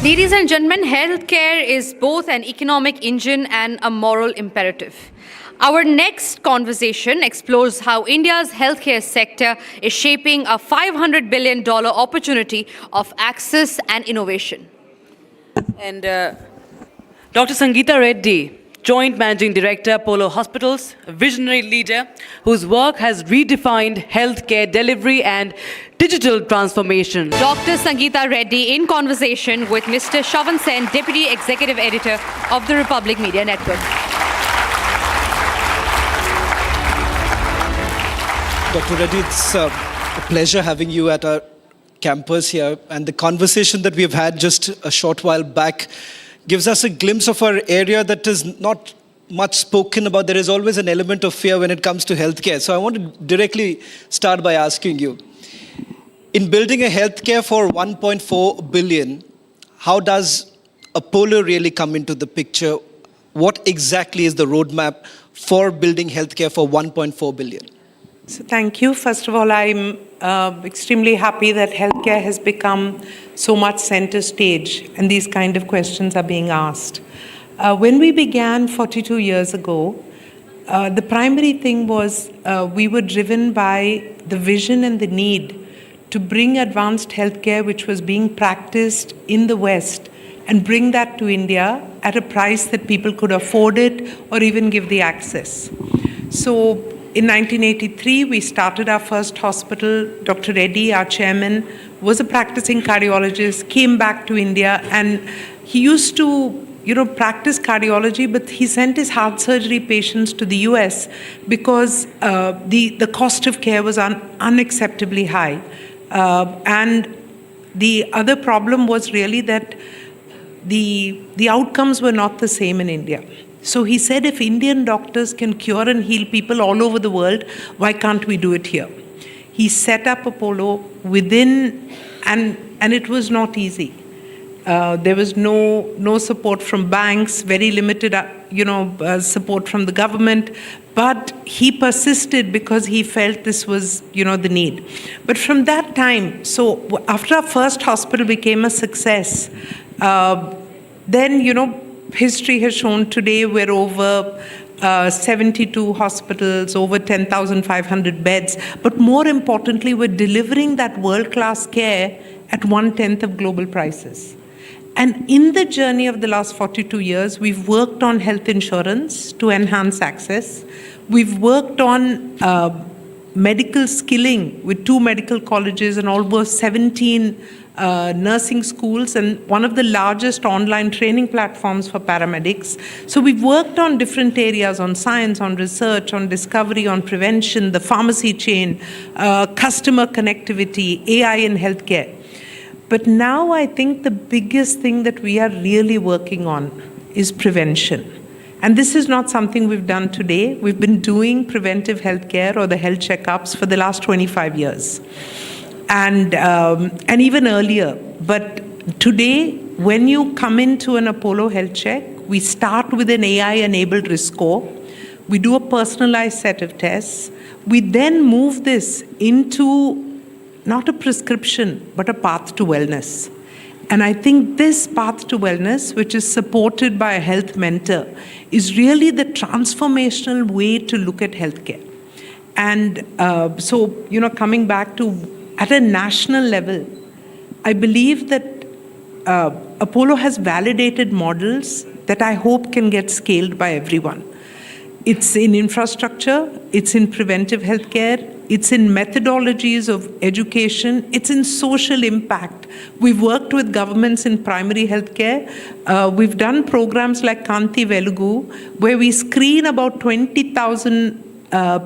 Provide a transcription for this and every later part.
Ladies and gentlemen, healthcare is both an economic engine and a moral imperative. Our next conversation explores how India's healthcare sector is shaping a $500 billion opportunity of access and innovation. And Dr. Sangita Reddy, Joint Managing Director, Polo Hospitals, a visionary leader whose work has redefined healthcare delivery and digital transformation. Dr. Sangita Reddy in conversation with Mr. Shavan Sen, Deputy Executive Editor of the Republic Media Network. Dr. Reddy, it's a pleasure having you at our campus here. And the conversation that we've had just a short while back gives us a glimpse of our area that is not much spoken about. There is always an element of fear when it comes to healthcare. So I want to directly start by asking you, in building a healthcare for 1.4 billion, how does Apollo really come into the picture? What exactly is the roadmap for building healthcare for 1.4 billion? So thank you. First of all, I'm extremely happy that healthcare has become so much center stage and these kind of questions are being asked. When we began 42 years ago, the primary thing was we were driven by the vision and the need to bring advanced healthcare which was being practiced in the West and bring that to India at a price that people could afford it or even give the access. So in 1983, we started our first hospital. Dr. Reddy, our chairman, was a practicing cardiologist, came back to India, and he used to practice cardiology, but he sent his heart surgery patients to the US because the cost of care was unacceptably high. And the other problem was really that the outcomes were not the same in India. So he said, if Indian doctors can cure and heal people all over the world, why can't we do it here? He set up Apollo within, and it was not easy. There was no support from banks, very limited, support from the government. But he persisted because he felt this was, the need. But from that time, so after our first hospital became a success, then, history has shown today we're over 72 hospitals, over 10,500 beds. But more importantly, we're delivering that world-class care at 1/10 of global prices. And in the journey of the last 42 years, we've worked on health insurance to enhance access. We've worked on medical skilling with 2 medical colleges and almost 17 nursing schools and one of the largest online training platforms for paramedics. So we've worked on different areas, on science, on research, on discovery, on prevention, the pharmacy chain, customer connectivity, AI in healthcare. But now I think the biggest thing that we are really working on is prevention. And this is not something we've done today. We've been doing preventive healthcare or the health checkups for the last 25 years. And even earlier. But today, when you come into an Apollo health check, we start with an AI-enabled risk score. We do a personalized set of tests. We then move this into not a prescription, but a path to wellness. And I think this path to wellness, which is supported by a health mentor, is really the transformational way to look at healthcare. And so, coming back to at a national level, I believe that Apollo has validated models that I hope can get scaled by everyone. It's in infrastructure, it's in preventive healthcare, it's in methodologies of education, it's in social impact. We've worked with governments in primary healthcare. We've done programs like Kanti Velugu, where we screen about 20,000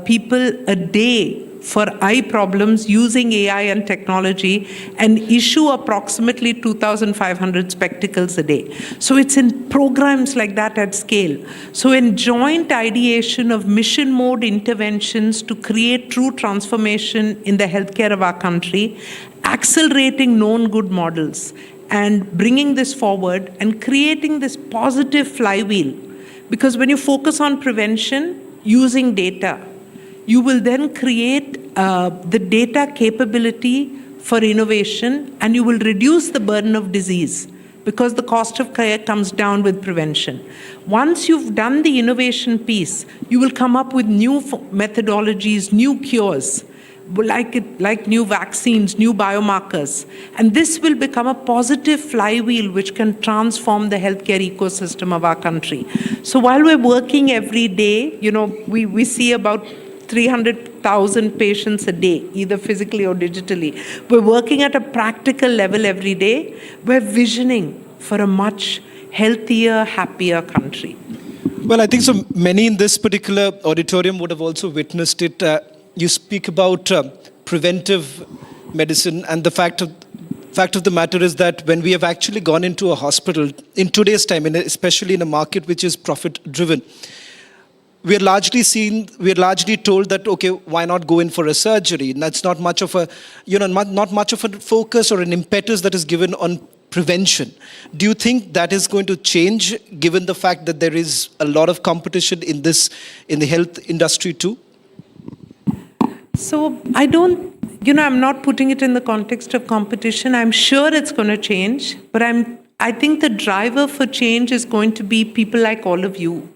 people a day for eye problems using AI and technology and issue approximately 2,500 spectacles a day. So it's in programs like that at scale. So in joint ideation of mission mode interventions to create true transformation in the healthcare of our country, accelerating known good models and bringing this forward and creating this positive flywheel. Because when you focus on prevention using data, you will then create the data capability for innovation, and you will reduce the burden of disease. because the cost of care comes down with prevention. Once you've done the innovation piece, you will come up with new methodologies, new cures, like new vaccines, new biomarkers. And this will become a positive flywheel which can transform the healthcare ecosystem of our country. So while we're working every day, we see about 300,000 patients a day, either physically or digitally. We're working at a practical level every day. We're visioning for a much healthier, happier country. Well, I think so many in this particular auditorium would have also witnessed it. You speak about preventive medicine, and the fact of the matter is that when we have actually gone into a hospital in today's time, and especially in a market which is profit-driven, we're largely told that, okay, why not go in for a surgery? And that's not much of a, not much of a focus or an impetus that is given on prevention. Do you think that is going to change given the fact that there is a lot of competition in the health industry too? So I'm not putting it in the context of competition. I'm sure it's going to change, but I think the driver for change is going to be people like all of you,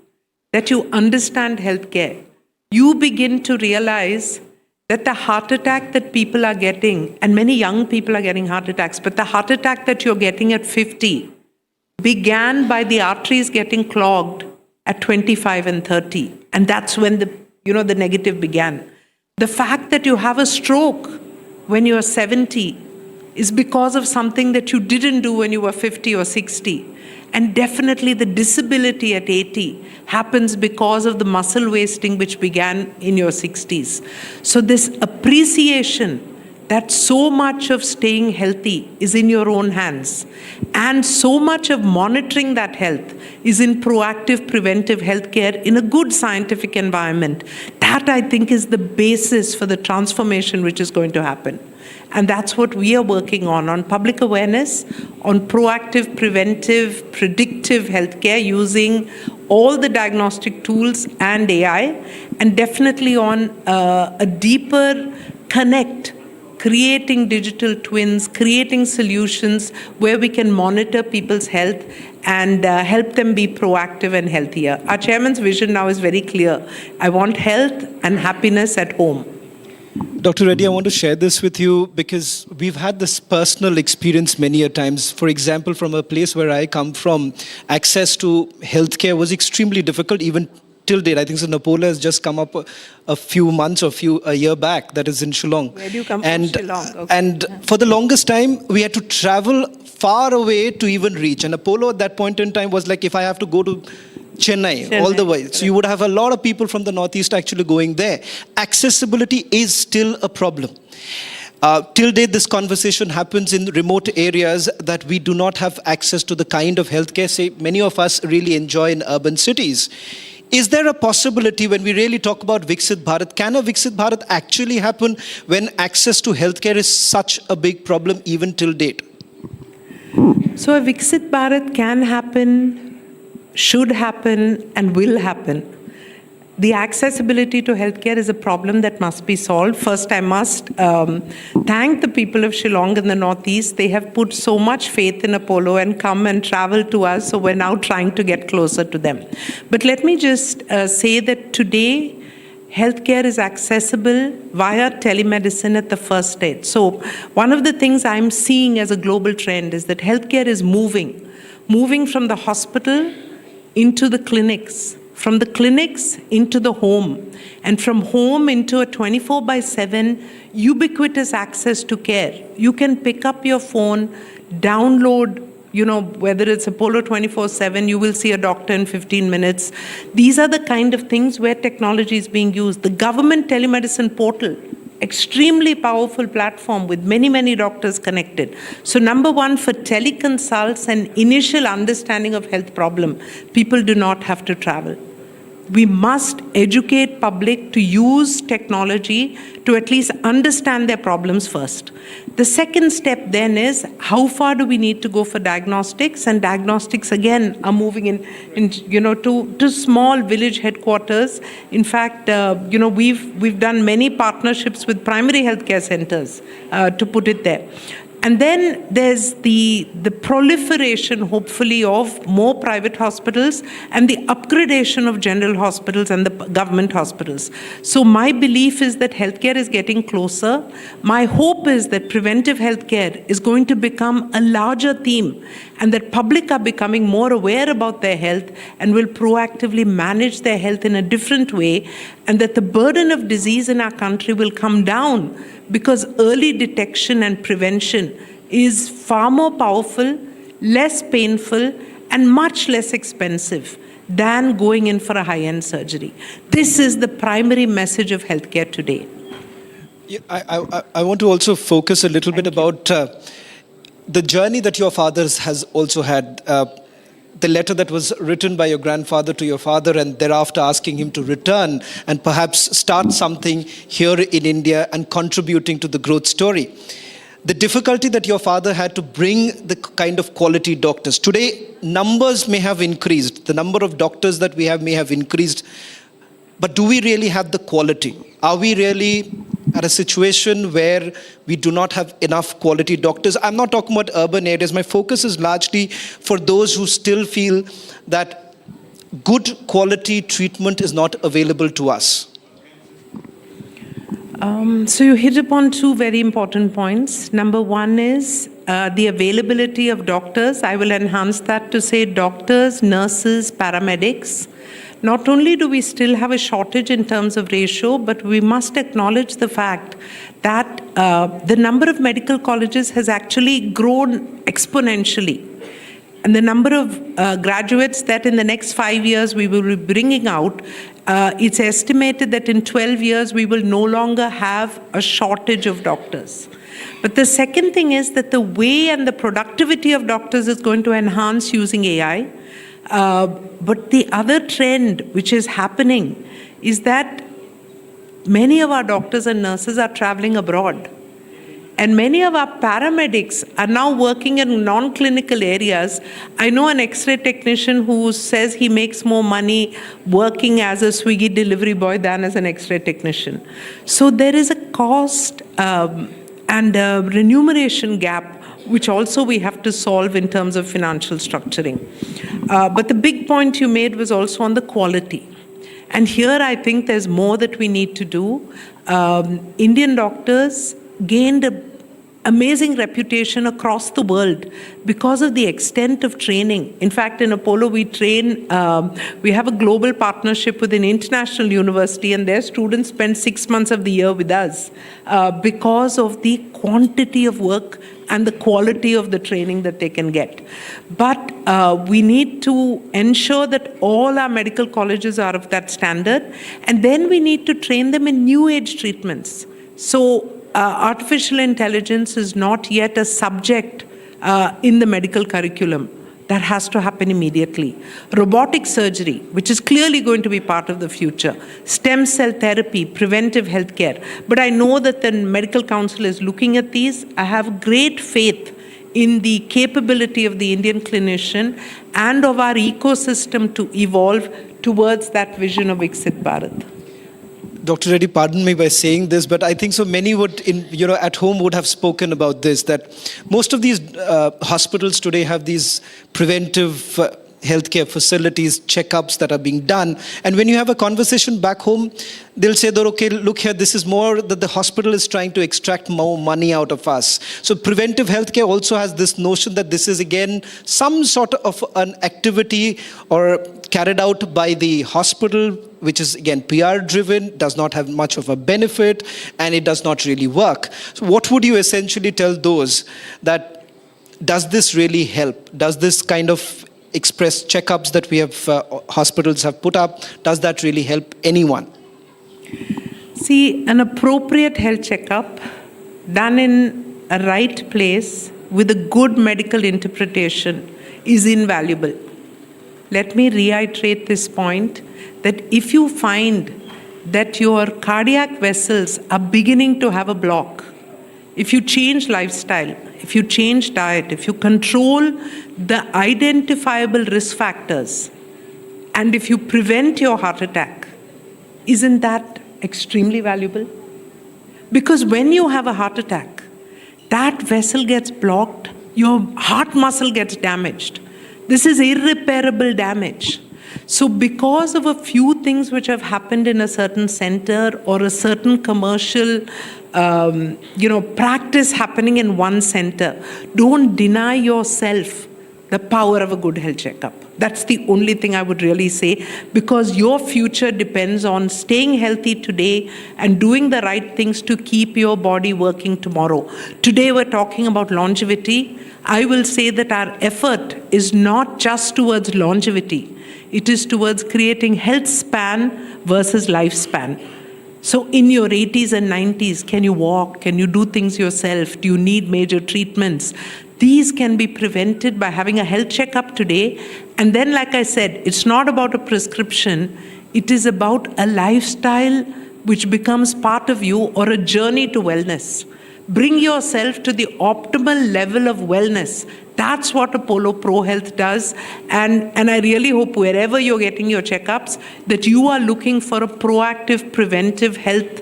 that you understand healthcare. You begin to realize that the heart attack that people are getting, and many young people are getting heart attacks, but the heart attack that you're getting at 50 began by the arteries getting clogged at 25 and 30. And that's when the negative began. The fact that you have a stroke when you're 70 is because of something that you didn't do when you were 50 or 60. And definitely the disability at 80 happens because of the muscle wasting which began in your 60s. So this appreciation that so much of staying healthy is in your own hands, and so much of monitoring that health is in proactive preventive healthcare in a good scientific environment. That, I think, is the basis for the transformation which is going to happen. And that's what we are working on public awareness, on proactive, preventive, predictive healthcare using all the diagnostic tools and AI, and definitely on a deeper connect, creating digital twins, creating solutions where we can monitor people's health and help them be proactive and healthier. Our chairman's vision now is very clear. I want health and happiness at home. Dr. Reddy, I want to share this with you because we've had this personal experience many a times. For example, from a place where I come from, access to healthcare was extremely difficult, even till date. I think so Napola has just come up a few months or a year back, that is in Shillong. Where do you come from? Shillong. Okay. And for the longest time, we had to travel far away to even reach. And Apollo at that point in time was like, if I have to go to Chennai, all the way. So you would have a lot of people from the Northeast actually going there. Accessibility is still a problem. Till date, this conversation happens in remote areas that we do not have access to the kind of healthcare, say, many of us really enjoy in urban cities. Is there a possibility when we really talk about Viksit Bharat, can a Viksit Bharat actually happen when access to healthcare is such a big problem even till date? So a Viksit Bharat can happen, should happen, and will happen. The accessibility to healthcare is a problem that must be solved. First, I must thank the people of Shillong in the Northeast. They have put so much faith in Apollo and come and travel to us, so we're now trying to get closer to them. But let me just say that today, healthcare is accessible via telemedicine at the first stage. So one of the things I'm seeing as a global trend is that healthcare is moving from the hospital into the clinics, from the clinics into the home, and from home into a 24/7 ubiquitous access to care. You can pick up your phone, download, whether it's Apollo 24/7, you will see a doctor in 15 minutes. These are the kind of things where technology is being used. The government telemedicine portal, extremely powerful platform with many, many doctors connected. So number one, for teleconsults and initial understanding of health problem, people do not have to travel. We must educate public to use technology to at least understand their problems first. The second step then is, how far do we need to go for diagnostics? And diagnostics, again, are moving to small village headquarters. In fact, we've done many partnerships with primary healthcare centers, to put it there. And then there's the proliferation, hopefully, of more private hospitals and the upgradation of general hospitals and the government hospitals. So my belief is that healthcare is getting closer. My hope is that preventive healthcare is going to become a larger theme, and that public are becoming more aware about their health and will proactively manage their health in a different way, and that the burden of disease in our country will come down because early detection and prevention is far more powerful, less painful, and much less expensive than going in for a high-end surgery. This is the primary message of healthcare today. Yeah, I want to also focus a little bit about the journey that your father has also had. The letter that was written by your grandfather to your father, and thereafter asking him to return and perhaps start something here in India and contributing to the growth story. The difficulty that your father had to bring the kind of quality doctors. Today, numbers may have increased. The number of doctors that we have may have increased. But do we really have the quality? Are we really at a situation where we do not have enough quality doctors? I'm not talking about urban areas. My focus is largely for those who still feel that good quality treatment is not available to us. So you hit upon two very important points. Number one is the availability of doctors. I will enhance that to say doctors, nurses, paramedics. Not only do we still have a shortage in terms of ratio, but we must acknowledge the fact that the number of medical colleges has actually grown exponentially. And the number of graduates that in the next 5 years we will be bringing out, it's estimated that in 12 years we will no longer have a shortage of doctors. But the second thing is that the way and the productivity of doctors is going to enhance using AI. But the other trend which is happening is that many of our doctors and nurses are traveling abroad. And many of our paramedics are now working in non-clinical areas. I know an X-ray technician who says he makes more money working as a Swiggy delivery boy than as an X-ray technician. So there is a cost and a remuneration gap which also we have to solve in terms of financial structuring. But the big point you made was also on the quality. And here I think there's more that we need to do. Indian doctors gained an amazing reputation across the world because of the extent of training. In fact, in Apollo, we have a global partnership with an international university, and their students spend 6 months of the year with us because of the quantity of work and the quality of the training that they can get. But we need to ensure that all our medical colleges are of that standard, and then we need to train them in new age treatments. So artificial intelligence is not yet a subject in the medical curriculum. That has to happen immediately. Robotic surgery, which is clearly going to be part of the future. Stem cell therapy, preventive healthcare. But I know that the Medical Council is looking at these. I have great faith in the capability of the Indian clinician and of our ecosystem to evolve towards that vision of Viksit Bharat. Dr. Reddy, pardon me by saying this, but I think so many would, at home would have spoken about this, that most of these hospitals today have these preventive healthcare facilities, checkups that are being done. And when you have a conversation back home, they'll say that, okay, look here, this is more that the hospital is trying to extract more money out of us. So preventive healthcare also has this notion that this is again some sort of an activity or carried out by the hospital, which is again PR driven, does not have much of a benefit, and it does not really work. So what would you essentially tell those that does this really help? Does this kind of express checkups that we have, hospitals have put up, does that really help anyone? See, an appropriate health checkup done in a right place with a good medical interpretation is invaluable. Let me reiterate this point, that if you find that your cardiac vessels are beginning to have a block, if you change lifestyle, if you change diet, if you control the identifiable risk factors, and if you prevent your heart attack, isn't that extremely valuable? Because when you have a heart attack, that vessel gets blocked, your heart muscle gets damaged. This is irreparable damage. So because of a few things which have happened in a certain center or a certain commercial practice happening in one center, don't deny yourself the power of a good health checkup. That's the only thing I would really say, because your future depends on staying healthy today and doing the right things to keep your body working tomorrow. Today we're talking about longevity. I will say that our effort is not just towards longevity. It is towards creating health span versus lifespan. So in your 80s and 90s, can you walk? Can you do things yourself? Do you need major treatments? These can be prevented by having a health checkup today. And then, like I said, it's not about a prescription. It is about a lifestyle which becomes part of you, or a journey to wellness. Bring yourself to the optimal level of wellness. That's what Apollo Pro Health does. And I really hope wherever you're getting your checkups, that you are looking for a proactive, preventive health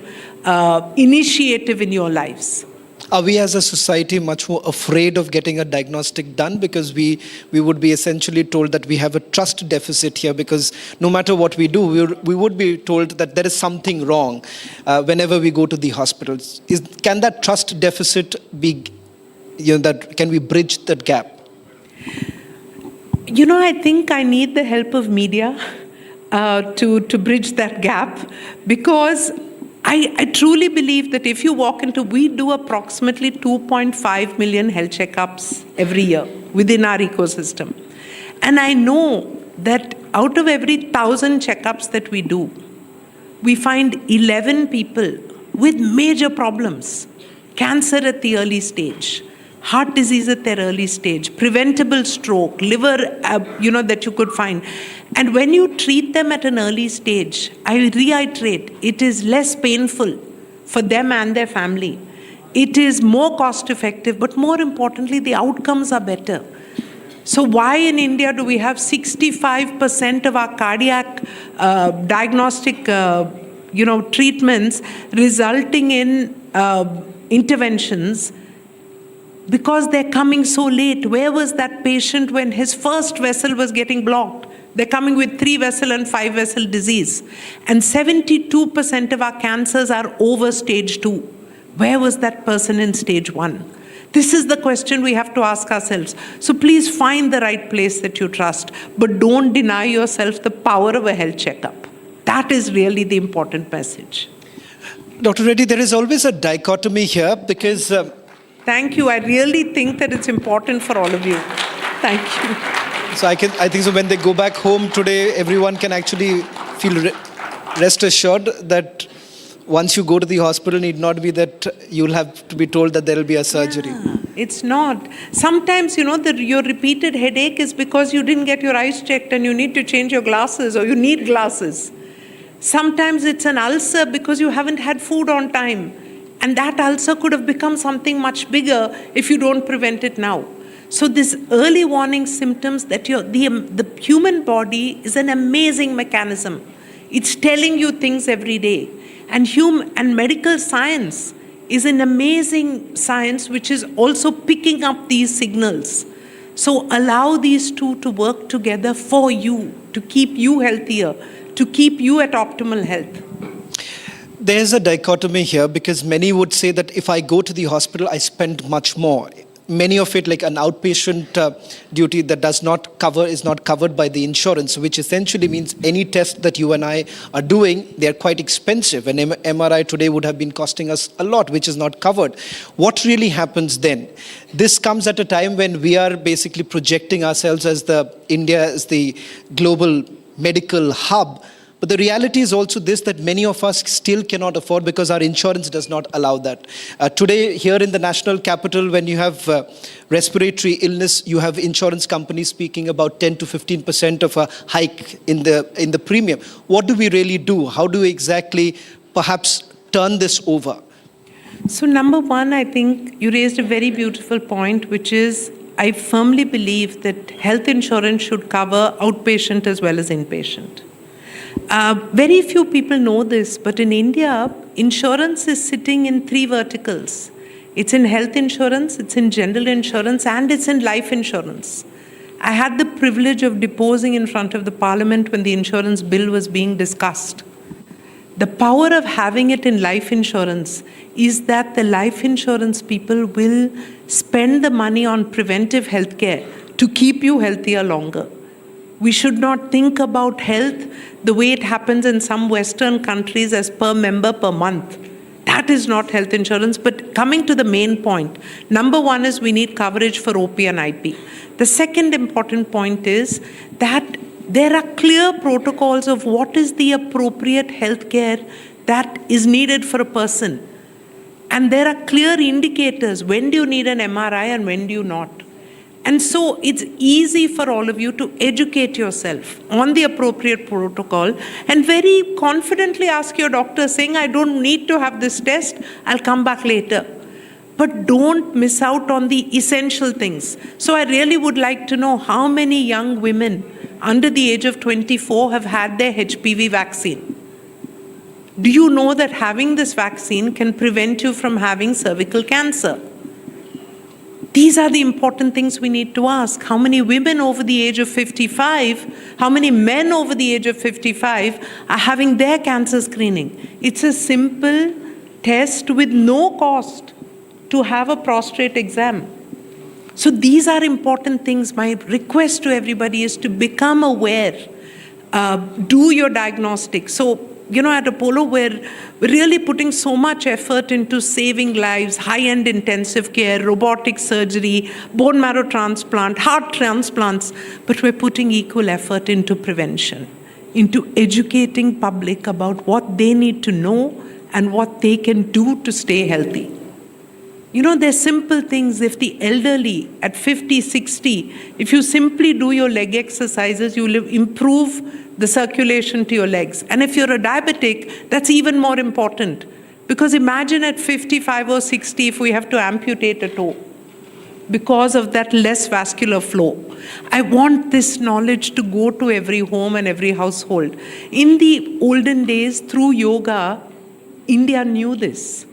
initiative in your lives. Are we as a society much more afraid of getting a diagnostic done, because we would be essentially told that we have a trust deficit here, because no matter what we do, we would be told that there is something wrong whenever we go to the hospitals. Can that trust deficit be, can we bridge that gap? I think I need the help of media to bridge that gap, because I truly believe that if you walk into, we do approximately 2.5 million health checkups every year within our ecosystem. And I know that out of every 1,000 checkups that we do, we find 11 people with major problems. Cancer at the early stage, heart disease at their early stage, preventable stroke, liver, that you could find. And when you treat them at an early stage, I reiterate, it is less painful for them and their family. It is more cost effective, but more importantly, the outcomes are better. So why in India do we have 65% of our cardiac diagnostic treatments resulting in interventions? Because they're coming so late. Where was that patient when his first vessel was getting blocked? They're coming with 3-vessel and 5-vessel disease. And 72% of our cancers are over stage 2. Where was that person in stage 1? This is the question we have to ask ourselves. So please find the right place that you trust, but don't deny yourself the power of a health checkup. That is really the important message. Dr. Reddy, there is always a dichotomy here, because thank you. I really think that it's important for all of you. Thank you. So I think so when they go back home today, everyone can actually feel rest assured that once you go to the hospital, need not be that you'll have to be told that there will be a surgery. Yeah, it's not. Sometimes, your repeated headache is because you didn't get your eyes checked and you need to change your glasses, or you need glasses. Sometimes it's an ulcer because you haven't had food on time. And that ulcer could have become something much bigger if you don't prevent it now. So this early warning symptoms, that the human body is an amazing mechanism. It's telling you things every day. And medical science is an amazing science which is also picking up these signals. So allow these two to work together for you, to keep you healthier, to keep you at optimal health. There's a dichotomy here, because many would say that if I go to the hospital, I spend much more. Many of it, like an outpatient duty that is not covered by the insurance, which essentially means any test that you and I are doing, they're quite expensive. An MRI today would have been costing us a lot, which is not covered. What really happens then? This comes at a time when we are basically projecting ourselves as India as the global medical hub. But the reality is also this, that many of us still cannot afford, because our insurance does not allow that. Today, here in the national capital, when you have respiratory illness, you have insurance companies speaking about 10 to 15% of a hike in the premium. What do we really do? How do we exactly perhaps turn this over? So number one, I think you raised a very beautiful point, which is I firmly believe that health insurance should cover outpatient as well as inpatient. Very few people know this, but in India, insurance is sitting in 3 verticals. It's in health insurance, it's in general insurance, and it's in life insurance. I had the privilege of deposing in front of the parliament when the insurance bill was being discussed. The power of having it in life insurance is that the life insurance people will spend the money on preventive healthcare to keep you healthier longer. We should not think about health the way it happens in some Western countries as per member per month. That is not health insurance. But coming to the main point, number one is we need coverage for OP and IP. The second important point is that there are clear protocols of what is the appropriate health care that is needed for a person. And there are clear indicators. When do you need an MRI and when do you not? And so it's easy for all of you to educate yourself on the appropriate protocol and very confidently ask your doctor saying, I don't need to have this test, I'll come back later. But don't miss out on the essential things. So I really would like to know how many young women under the age of 24 have had their HPV vaccine. Do you know that having this vaccine can prevent you from having cervical cancer? These are the important things we need to ask. How many women over the age of 55, how many men over the age of 55 are having their cancer screening? It's a simple test with no cost to have a prostate exam. So these are important things. My request to everybody is to become aware. Do your diagnostics. So, at Apollo, we're really putting so much effort into saving lives, high-end intensive care, robotic surgery, bone marrow transplant, heart transplants, but we're putting equal effort into prevention, into educating public about what they need to know and what they can do to stay healthy. There's simple things. If the elderly at 50, 60, if you simply do your leg exercises, you will improve the circulation to your legs. And if you're a diabetic, that's even more important. Because imagine at 55 or 60 if we have to amputate a toe because of that less vascular flow. I want this knowledge to go to every home and every household. In the olden days, through yoga, India knew this.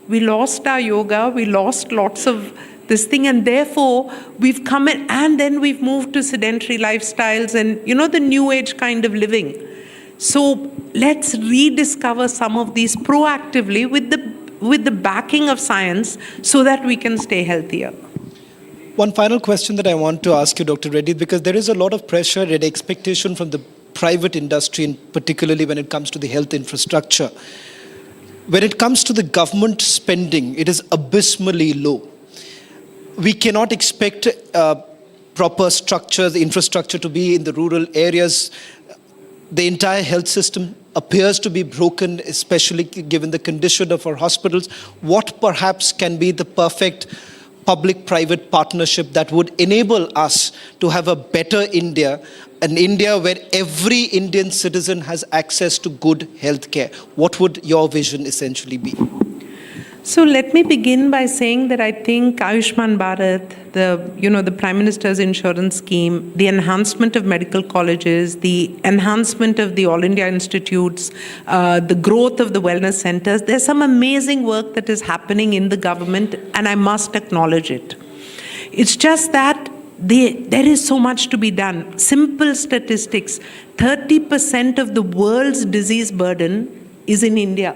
We lost our yoga, we lost lots of this thing, and therefore we've come in, and then we've moved to sedentary lifestyles and the new age kind of living. So let's rediscover some of these proactively with the backing of science so that we can stay healthier. One final question that I want to ask you, Dr. Reddy, because there is a lot of pressure and expectation from the private industry, and particularly when it comes to the health infrastructure. When it comes to the government spending, it is abysmally low. We cannot expect proper structure, the infrastructure to be in the rural areas. The entire health system appears to be broken, especially given the condition of our hospitals. What perhaps can be the perfect public-private partnership that would enable us to have a better India, an India where every Indian citizen has access to good health care? What would your vision essentially be? So let me begin by saying that I think Ayushman Bharat, the Prime Minister's insurance scheme, the enhancement of medical colleges, the enhancement of the All India Institutes, the growth of the wellness centers, there's some amazing work that is happening in the government, and I must acknowledge it. It's just that there is so much to be done. Simple statistics, 30% of the world's disease burden is in India.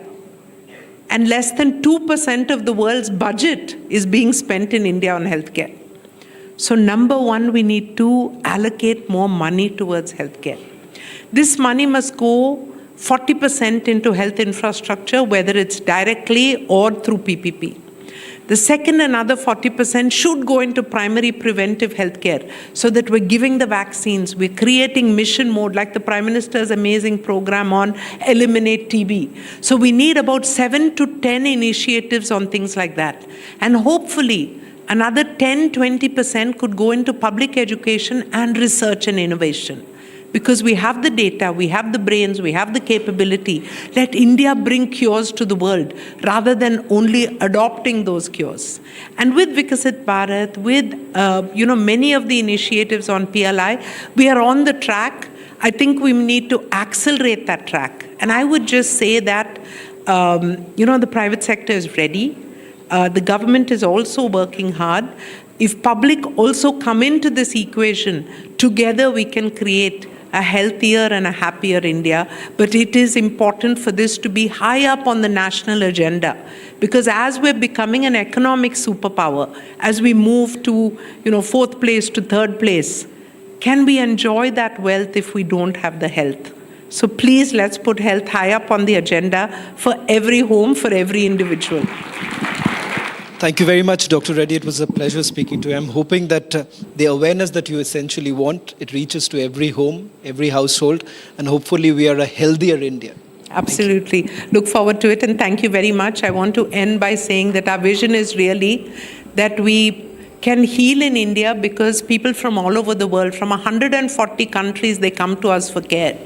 And less than 2% of the world's budget is being spent in India on healthcare. So number one, we need to allocate more money towards healthcare. This money must go 40% into health infrastructure, whether it's directly or through PPP. The second, another 40% should go into primary preventive healthcare so that we're giving the vaccines, we're creating mission mode like the Prime Minister's amazing program on Eliminate TB. So we need about 7 to 10 initiatives on things like that. And hopefully another 10-20% could go into public education and research and innovation. Because we have the data, we have the brains, we have the capability. Let India bring cures to the world rather than only adopting those cures. And with Viksit Bharat, with many of the initiatives on PLI, we are on the track. I think we need to accelerate that track. And I would just say that the private sector is ready. The government is also working hard. If public also come into this equation, together we can create a healthier and a happier India. But it is important for this to be high up on the national agenda, because as we're becoming an economic superpower, as we move to, fourth place to third place, can we enjoy that wealth if we don't have the health? So please, let's put health high up on the agenda for every home, for every individual. Thank you very much, Dr. Reddy. It was a pleasure speaking to you. I'm hoping that the awareness that you essentially want, it reaches to every home, every household, and hopefully we are a healthier India. Absolutely. Look forward to it, and thank you very much. I want to end by saying that our vision is really that we can heal in India, because people from all over the world, from 140 countries, they come to us for care.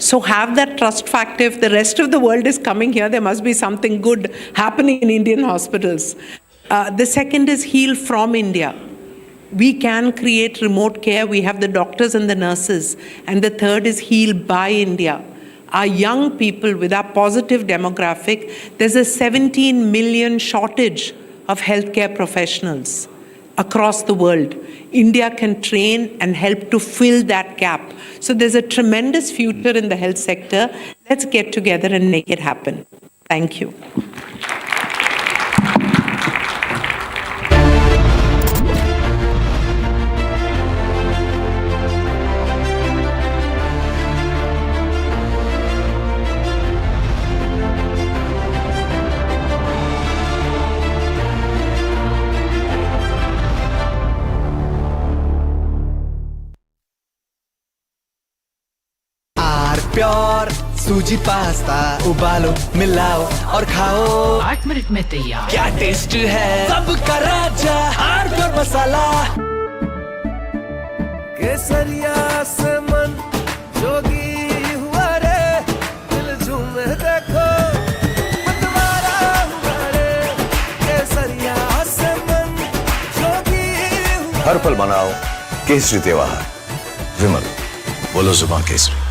So have that trust factor. If the rest of the world is coming here, there must be something good happening in Indian hospitals. The second is heal from India. We can create remote care. We have the doctors and the nurses. And the third is heal by India. Our young people, with our positive demographic, there's a 17 million shortage of healthcare professionals across the world. India can train and help to fill that gap. So there's a tremendous future in the health sector. Let's get together and make it happen. Thank you. Pure सूजी pasta उबालो मिलाओ और खाओ 8 minute में तैयार। क्या test है सबका राजा हार प्योर मसाला केसरिया से मन जोगी हुआ रे दिल झूमे देखो मतवारा हुआ रे केसरिया से मन जोगी हुआ। हर पल मनाओ केसरी त्योहार। विमल बोलो जुबान केसरी।